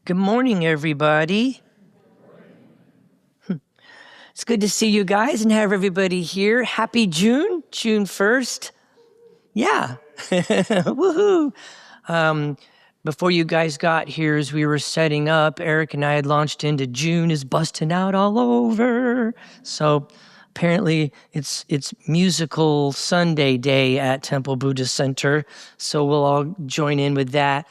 Good morning, everybody. It's good to see you guys and have everybody here. Happy June 1st. Yeah. Woohoo. Before you guys got here, as we were setting up, Eric and I had launched into June is busting out all over. So apparently it's musical Sunday day at Temple Buddhist Center. So we'll all join in with that.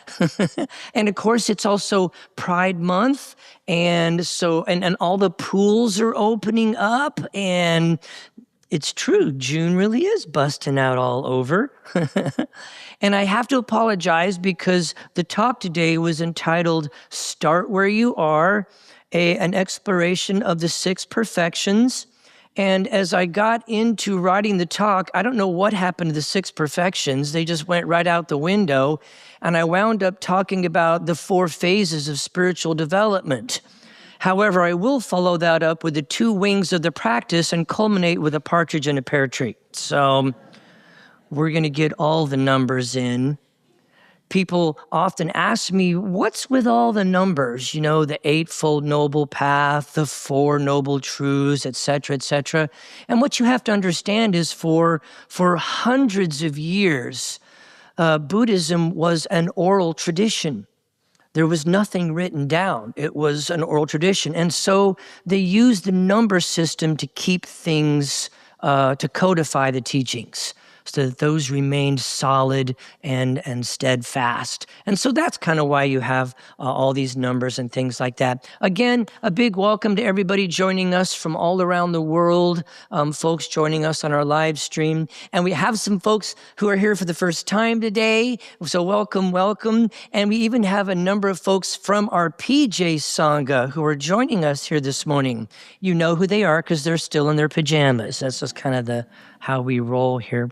And of course, it's also Pride Month. And so, and all the pools are opening up, and it's true, June really is busting out all over. And I have to apologize because the talk today was entitled Start Where You Are, an exploration of the 6 perfections. And as I got into writing the talk, I don't know what happened to the 6 perfections. They just went right out the window. And I wound up talking about the 4 phases of spiritual development. However, I will follow that up with the 2 wings of the practice and culminate with a partridge in a pear tree. So we're going to get all the numbers in. People often ask me, what's with all the numbers? You know, the 8-fold noble path, the 4 noble truths, et cetera, et cetera. And what you have to understand is for hundreds of years, Buddhism was an oral tradition. There was nothing written down. It was an oral tradition. And so they used the number system to keep things, to codify the teachings, so that those remained solid and steadfast. And so that's kind of why you have all these numbers and things like that. Again, a big welcome to everybody joining us from all around the world, folks joining us on our live stream. And we have some folks who are here for the first time today. So welcome, welcome. And we even have a number of folks from our PJ Sangha who are joining us here this morning. You know who they are because they're still in their pajamas. That's just kind of how we roll here.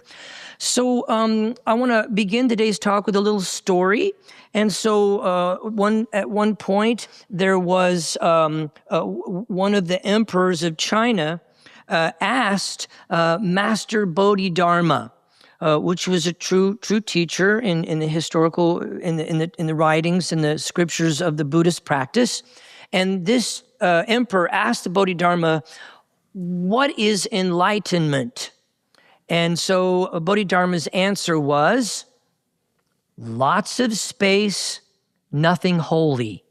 So I want to begin today's talk with a little story. And so at one point, there was one of the emperors of China asked Master Bodhidharma, which was a true teacher in the historical, in the writings and the scriptures of the Buddhist practice. And this emperor asked the Bodhidharma, what is enlightenment? And so Bodhidharma's answer was, lots of space, nothing holy.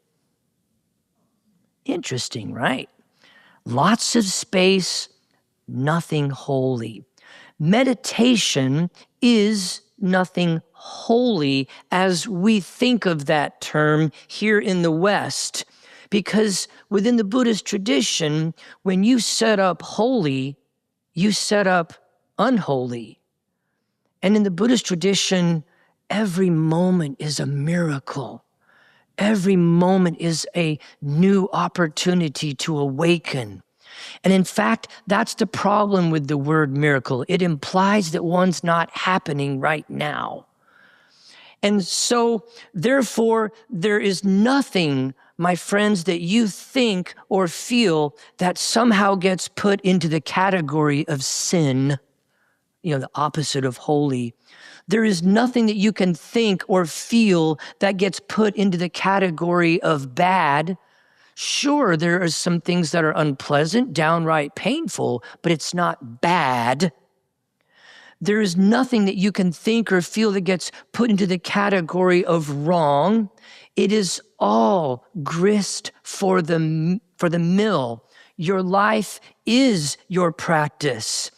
Interesting, right? Lots of space, nothing holy. Meditation is nothing holy as we think of that term here in the West, because within the Buddhist tradition, when you set up holy, you set up unholy. And in the Buddhist tradition, every moment is a miracle. Every moment is a new opportunity to awaken. And in fact, that's the problem with the word miracle. It implies that one's not happening right now. And so, therefore, there is nothing, my friends, that you think or feel that somehow gets put into the category of sin, the opposite of holy. There is nothing that you can think or feel that gets put into the category of bad. Sure, there are some things that are unpleasant, downright painful, but it's not bad. There is nothing that you can think or feel that gets put into the category of wrong. It is all grist for the mill. Your life is your practice.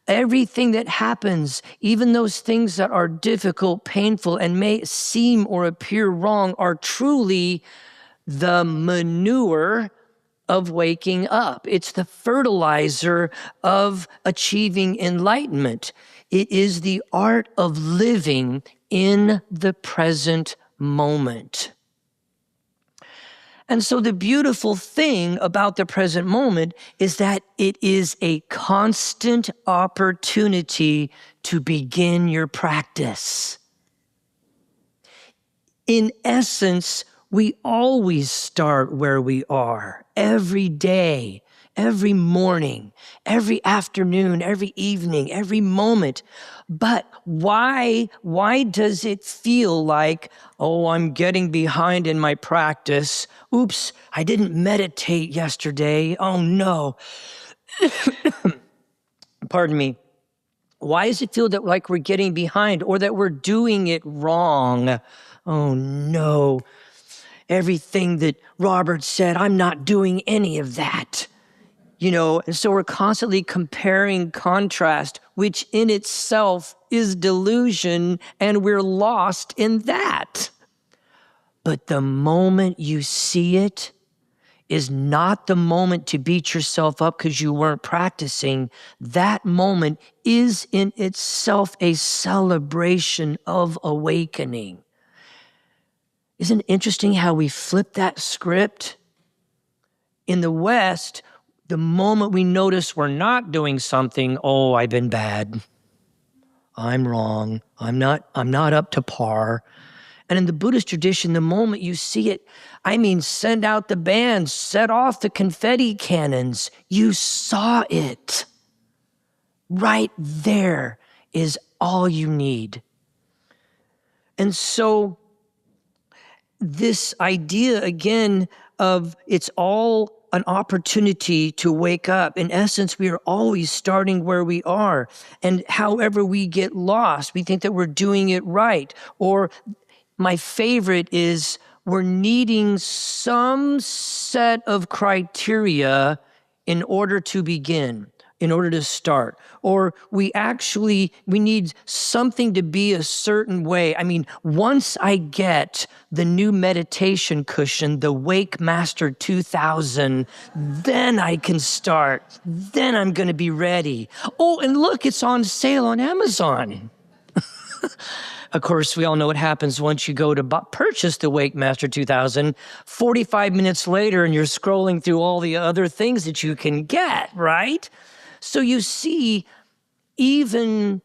Everything that happens, even those things that are difficult, painful, and may seem or appear wrong, are truly the manure of waking up. It's the fertilizer of achieving enlightenment. It is the art of living in the present moment. And so the beautiful thing about the present moment is that it is a constant opportunity to begin your practice. In essence, we always start where we are every day. every morning, every afternoon, every evening, every moment. But why does it feel like, oh, I'm getting behind in my practice? Oops, I didn't meditate yesterday. Oh no. Pardon me. Why does it feel that like we're getting behind or that we're doing it wrong? Oh no. Everything that Robert said, I'm not doing any of that. And so we're constantly comparing contrast, which in itself is delusion, and we're lost in that. But the moment you see it is not the moment to beat yourself up because you weren't practicing. That moment is in itself a celebration of awakening. Isn't it interesting how we flip that script? In the West, the moment we notice we're not doing something, oh, I've been bad. I'm wrong. I'm not up to par. And in the Buddhist tradition, the moment you see it, send out the bands, set off the confetti cannons. You saw it. Right there is all you need. And so this idea, again, of it's all an opportunity to wake up. In essence, we are always starting where we are. And however we get lost, we think that we're doing it right. Or my favorite is we're needing some set of criteria in order to begin, in order to start. Or we need something to be a certain way. Once I get the new meditation cushion, the Wake Master 2000, then I can start. Then I'm going to be ready. Oh, and look, it's on sale on Amazon. Of course, we all know what happens once you go to purchase the Wake Master 2000, 45 minutes later, and you're scrolling through all the other things that you can get, right? So you see, even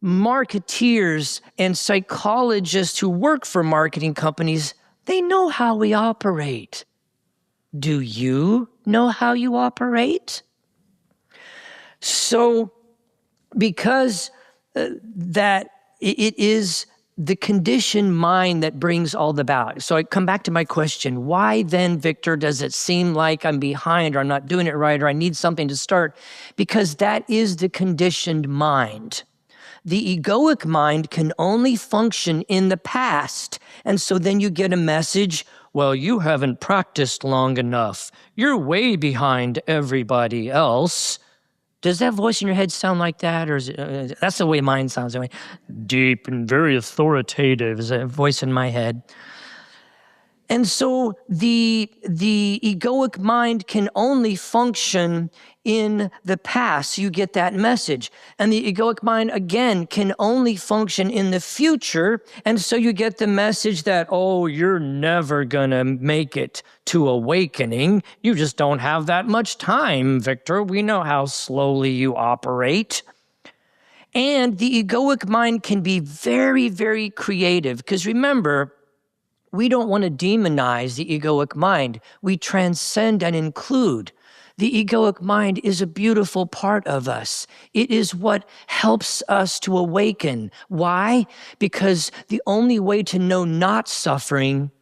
marketeers and psychologists who work for marketing companies, they know how we operate. Do you know how you operate? So, because that it is the conditioned mind that brings all about. So I come back to my question, why then, Victor, does it seem like I'm behind or I'm not doing it right or I need something to start? Because that is the conditioned mind. The egoic mind can only function in the past. And so then you get a message, well, you haven't practiced long enough. You're way behind everybody else. Does that voice in your head sound like that? Or is it, that's the way mine sounds. Anyway. Deep and very authoritative is a voice in my head. And so the egoic mind can only function in the past. You get that message. And the egoic mind, again, can only function in the future. And so you get the message that, oh, you're never going to make it to awakening. You just don't have that much time, Victor. We know how slowly you operate. And the egoic mind can be very, very creative. Because remember, we don't want to demonize the egoic mind. We transcend and include. The egoic mind is a beautiful part of us. It is what helps us to awaken. Why? Because the only way to know not suffering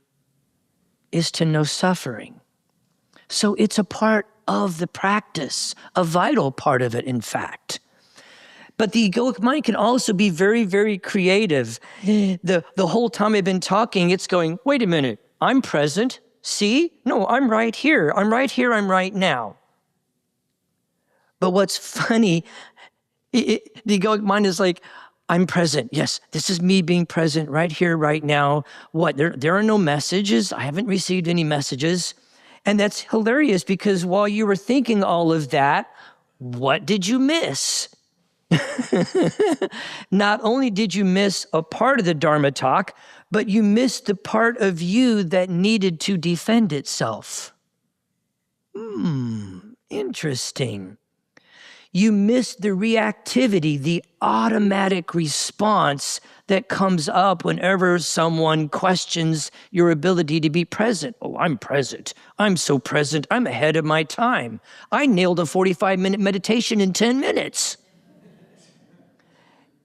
is to know suffering. So it's a part of the practice, a vital part of it, in fact. But the egoic mind can also be very, very creative. The whole time I've been talking, it's going, wait a minute, I'm present. See? No, I'm right here. I'm right here. I'm right now. But what's funny, the egoic mind is like, I'm present. Yes, this is me being present right here, right now. What? There are no messages. I haven't received any messages. And that's hilarious because while you were thinking all of that, what did you miss? Not only did you miss a part of the Dharma Talk, but you missed the part of you that needed to defend itself. Interesting. You miss the reactivity, the automatic response that comes up whenever someone questions your ability to be present. Oh, I'm present. I'm so present. I'm ahead of my time. I nailed a 45-minute meditation in 10 minutes.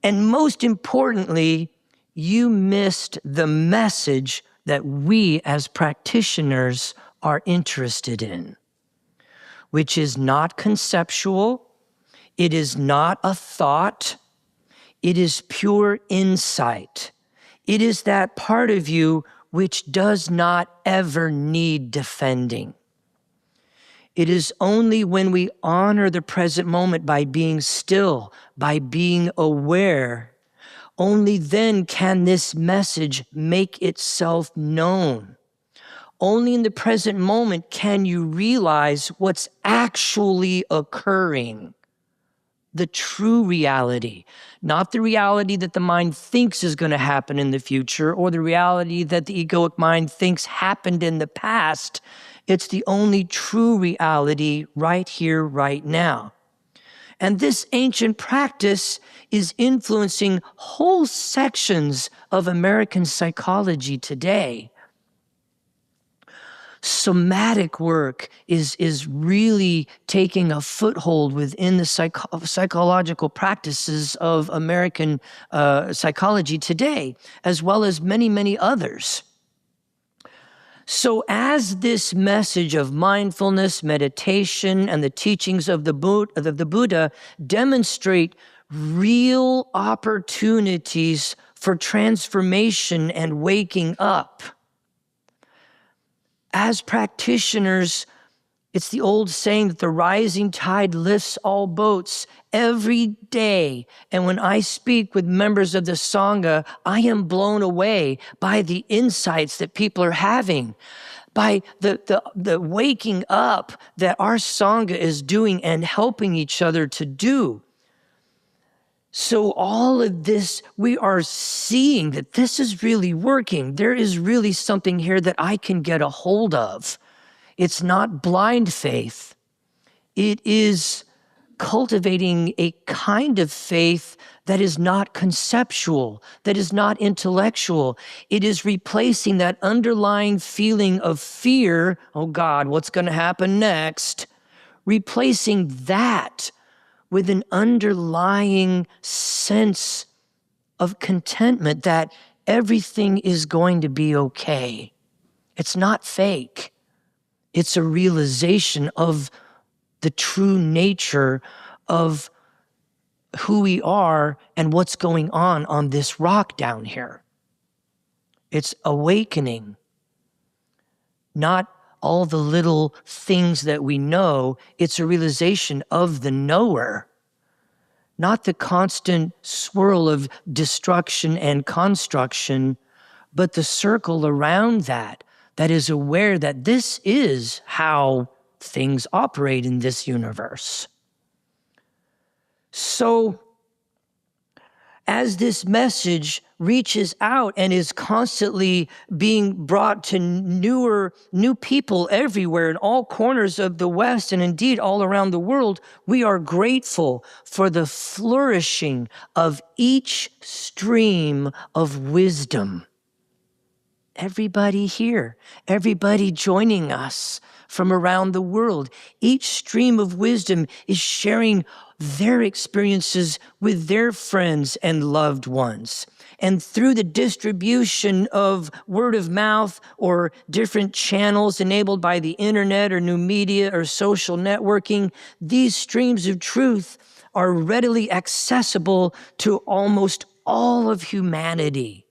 And most importantly, you missed the message that we as practitioners are interested in, which is not conceptual. It is not a thought. It is pure insight. It is that part of you which does not ever need defending. It is only when we honor the present moment by being still, by being aware, only then can this message make itself known. Only in the present moment can you realize what's actually occurring. The true reality, not the reality that the mind thinks is going to happen in the future or the reality that the egoic mind thinks happened in the past. It's the only true reality right here, right now. And this ancient practice is influencing whole sections of American psychology today. Somatic work is really taking a foothold within the psychological practices of American psychology today, as well as many, many others. So as this message of mindfulness, meditation, and the teachings of the Buddha demonstrate real opportunities for transformation and waking up, as practitioners, it's the old saying that the rising tide lifts all boats every day. And when I speak with members of the Sangha, I am blown away by the insights that people are having, by the waking up that our Sangha is doing and helping each other to do. So all of this, we are seeing that this is really working. There is really something here that I can get a hold of. It's not blind faith. It is cultivating a kind of faith that is not conceptual, that is not intellectual. It is replacing that underlying feeling of fear, oh God, what's going to happen next? Replacing that with an underlying sense of contentment that everything is going to be okay. It's not fake. It's a realization of the true nature of who we are and what's going on this rock down here. It's awakening, not all the little things that we know. It's a realization of the knower, not the constant swirl of destruction and construction, but the circle around that is aware that this is how things operate in this universe. So, as this message reaches out and is constantly being brought to new people everywhere in all corners of the West and indeed all around the world, we are grateful for the flourishing of each stream of wisdom. Everybody here, everybody joining us from around the world, each stream of wisdom is sharing their experiences with their friends and loved ones. And through the distribution of word of mouth or different channels enabled by the internet or new media or social networking, these streams of truth are readily accessible to almost all of humanity.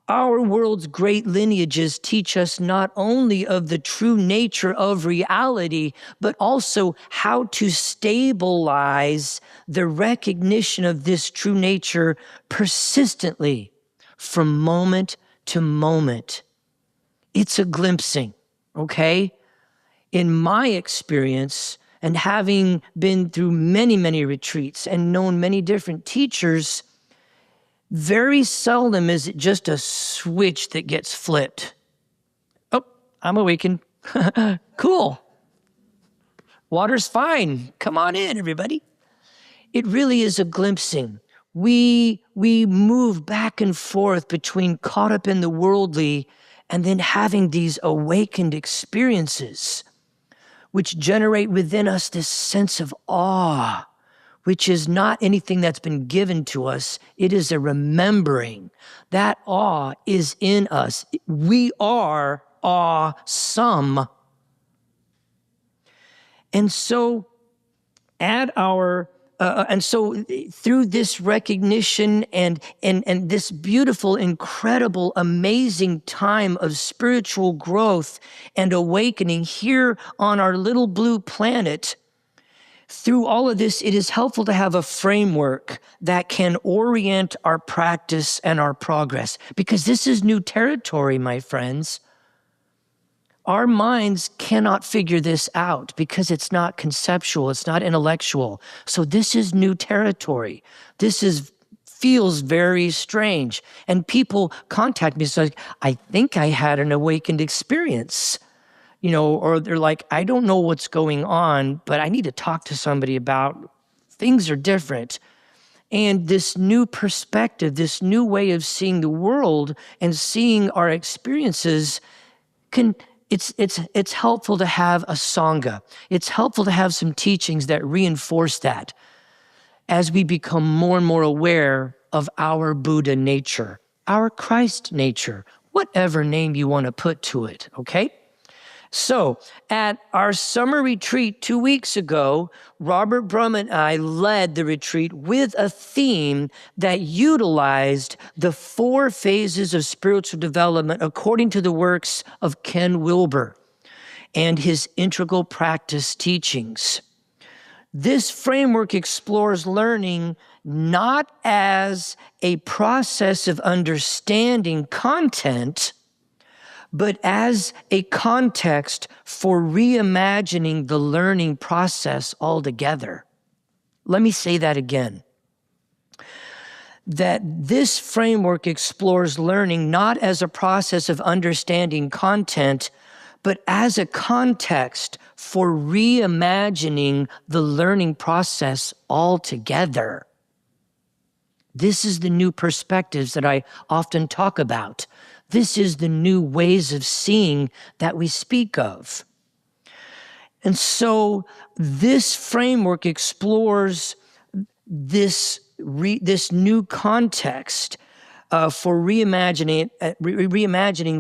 Our world's great lineages teach us not only of the true nature of reality, but also how to stabilize the recognition of this true nature persistently from moment to moment. It's a glimpsing, okay? In my experience, and having been through many, many retreats and known many different teachers, very seldom is it just a switch that gets flipped. Oh, I'm awakened. Cool. Water's fine. Come on in, everybody. It really is a glimpsing. We move back and forth between caught up in the worldly and then having these awakened experiences, which generate within us this sense of awe, which is not anything that's been given to us. It is a remembering. That awe is in us. We are awesome. And so through this recognition and this beautiful, incredible, amazing time of spiritual growth and awakening here on our little blue planet, through all of this, it is helpful to have a framework that can orient our practice and our progress, because this is new territory, my friends. Our minds cannot figure this out because it's not conceptual, it's not intellectual. So this is new territory. Feels very strange. And people contact me, so I think I had an awakened experience, or they're like, I don't know what's going on, but I need to talk to somebody about things are different. And this new perspective, this new way of seeing the world and seeing our experiences it's helpful to have a sangha. It's helpful to have some teachings that reinforce that as we become more and more aware of our Buddha nature, our Christ nature, whatever name you want to put to it, okay? So at our summer retreat 2 weeks ago, Robert Brum and I led the retreat with a theme that utilized the 4 phases of spiritual development according to the works of Ken Wilber and his integral practice teachings. This framework explores learning not as a process of understanding content, but as a context for reimagining the learning process altogether. Let me say that again. That this framework explores learning not as a process of understanding content, but as a context for reimagining the learning process altogether. This is the new perspectives that I often talk about. This is the new ways of seeing that we speak of. And so this framework explores this new context for reimagining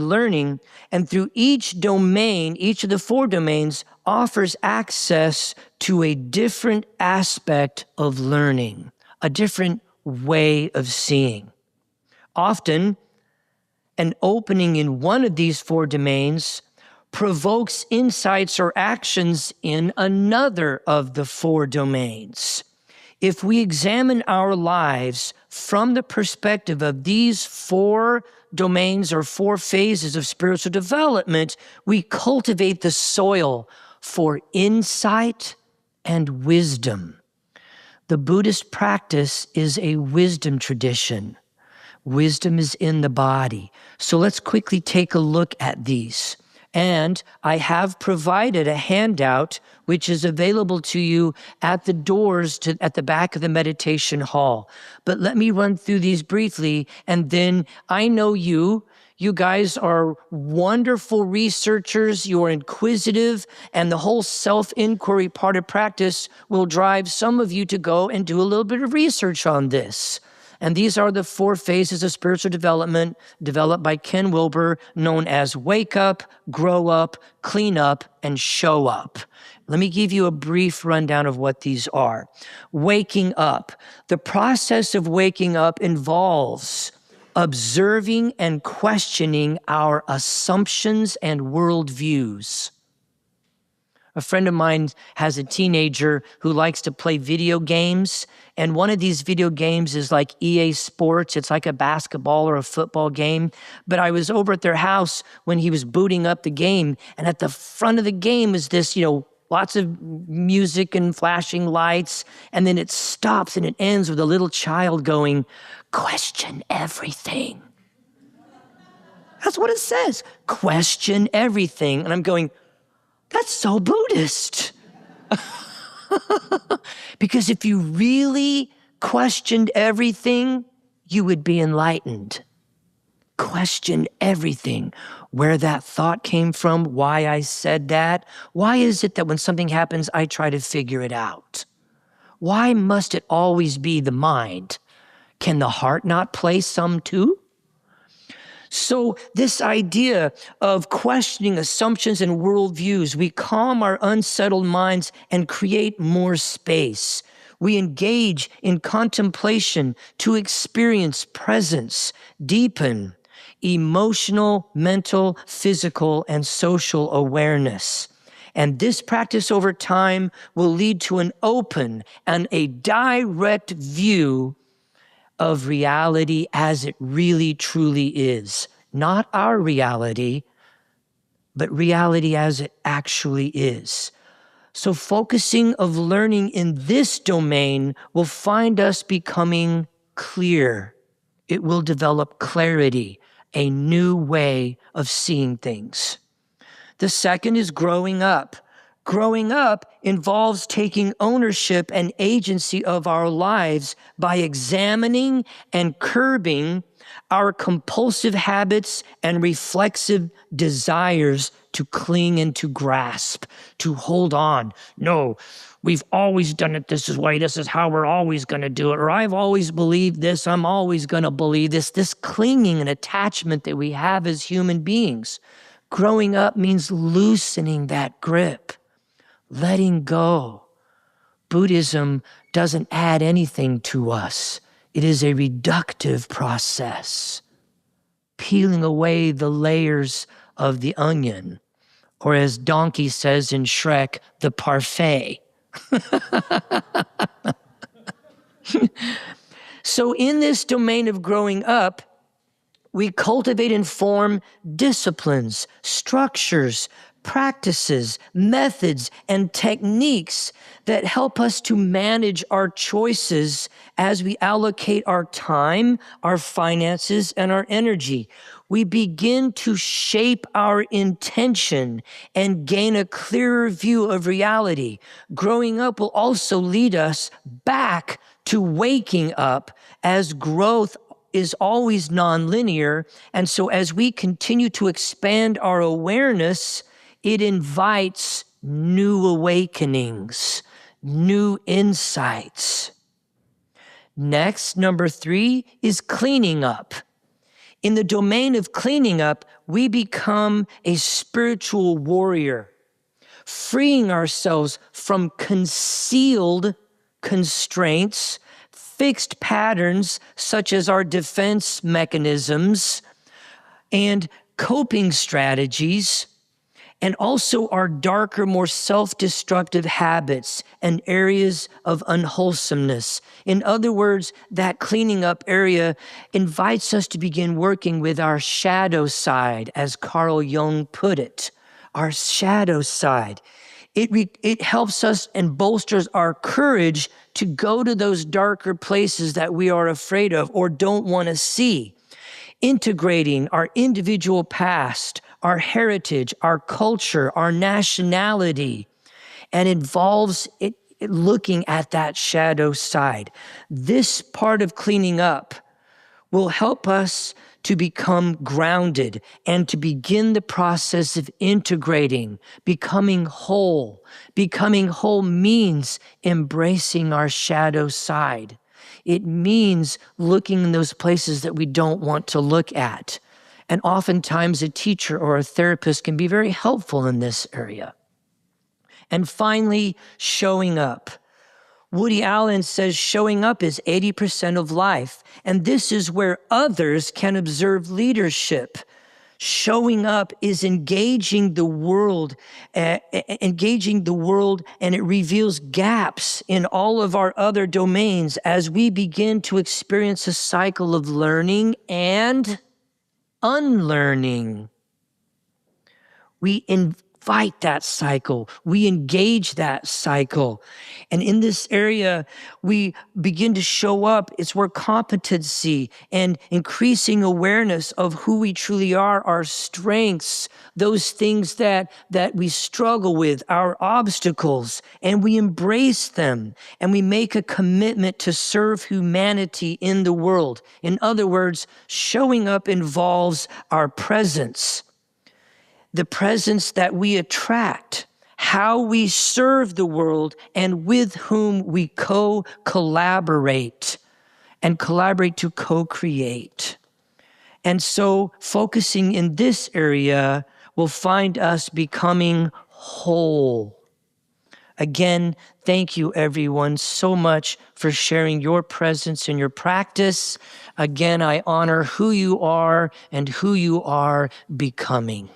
learning, and through each domain, each of the 4 domains offers access to a different aspect of learning, a different way of seeing. Often, an opening in one of these 4 domains provokes insights or actions in another of the 4 domains. If we examine our lives from the perspective of these 4 domains or 4 phases of spiritual development, we cultivate the soil for insight and wisdom. The Buddhist practice is a wisdom tradition. Wisdom is in the body. So let's quickly take a look at these. And I have provided a handout which is available to you at the doors at the back of the meditation hall. But let me run through these briefly, and then I know you guys are wonderful researchers, you are inquisitive, and the whole self-inquiry part of practice will drive some of you to go and do a little bit of research on this. And these are the 4 phases of spiritual development developed by Ken Wilber, known as wake up, grow up, clean up, and show up. Let me give you a brief rundown of what these are. Waking up. The process of waking up involves observing and questioning our assumptions and worldviews. A friend of mine has a teenager who likes to play video games, and one of these video games is like EA Sports. It's like a basketball or a football game. But I was over at their house when he was booting up the game, and at the front of the game is this, lots of music and flashing lights, and then it stops and it ends with a little child going, "Question everything." That's what it says. Question everything. And I'm going, that's so Buddhist. Because if you really questioned everything, you would be enlightened. Question everything. Where that thought came from, why I said that. Why is it that when something happens, I try to figure it out? Why must it always be the mind? Can the heart not play some too? So this idea of questioning assumptions and worldviews, we calm our unsettled minds and create more space. We engage in contemplation to experience presence, deepen emotional, mental, physical, and social awareness. And this practice over time will lead to an open and a direct view of reality as it really truly is. Not our reality, but reality as it actually is. So focusing of learning in this domain will find us becoming clear. It will develop clarity, a new way of seeing things. The second is growing up. Growing up involves taking ownership and agency of our lives by examining and curbing our compulsive habits and reflexive desires to cling and to grasp, to hold on. No, we've always done it this way. This is how we're always going to do it. Or I've always believed this. I'm always going to believe this. This clinging and attachment that we have as human beings. Growing up means loosening that grip, letting go. Buddhism doesn't add anything to us. It is a reductive process, peeling away the layers of the onion, or as Donkey says in Shrek, the parfait. So in this domain of growing up, we cultivate and form disciplines, structures, practices, methods, and techniques that help us to manage our choices as we allocate our time, our finances, and our energy. We begin to shape our intention and gain a clearer view of reality. Growing up will also lead us back to waking up as growth is always nonlinear. And so as we continue to expand our awareness, it invites new awakenings, new insights. Next, number 3 is cleaning up. In the domain of cleaning up, we become a spiritual warrior, freeing ourselves from concealed constraints, fixed patterns such as our defense mechanisms and coping strategies, and also our darker, more self-destructive habits and areas of unwholesomeness. In other words, that cleaning up area invites us to begin working with our shadow side, as Carl Jung put it, our shadow side. It helps us and bolsters our courage to go to those darker places that we are afraid of or don't want to see. Integrating our individual past, our heritage, our culture, our nationality, and involves it looking at that shadow side. This part of cleaning up will help us to become grounded and to begin the process of integrating, becoming whole. Becoming whole means embracing our shadow side. It means looking in those places that we don't want to look at. And oftentimes a teacher or a therapist can be very helpful in this area. And finally, showing up. Woody Allen says showing up is 80% of life, and this is where others can observe leadership. Showing up is engaging the world, and it reveals gaps in all of our other domains as we begin to experience a cycle of learning and unlearning. We fight that cycle. We engage that cycle. And in this area, we begin to show up. It's where competency and increasing awareness of who we truly are, our strengths, those things that we struggle with, our obstacles, and we embrace them. And we make a commitment to serve humanity in the world. In other words, showing up involves our presence. The presence that we attract, how we serve the world, and with whom we collaborate and collaborate to co-create. And so focusing in this area will find us becoming whole. Again, thank you everyone so much for sharing your presence and your practice. Again, I honor who you are and who you are becoming.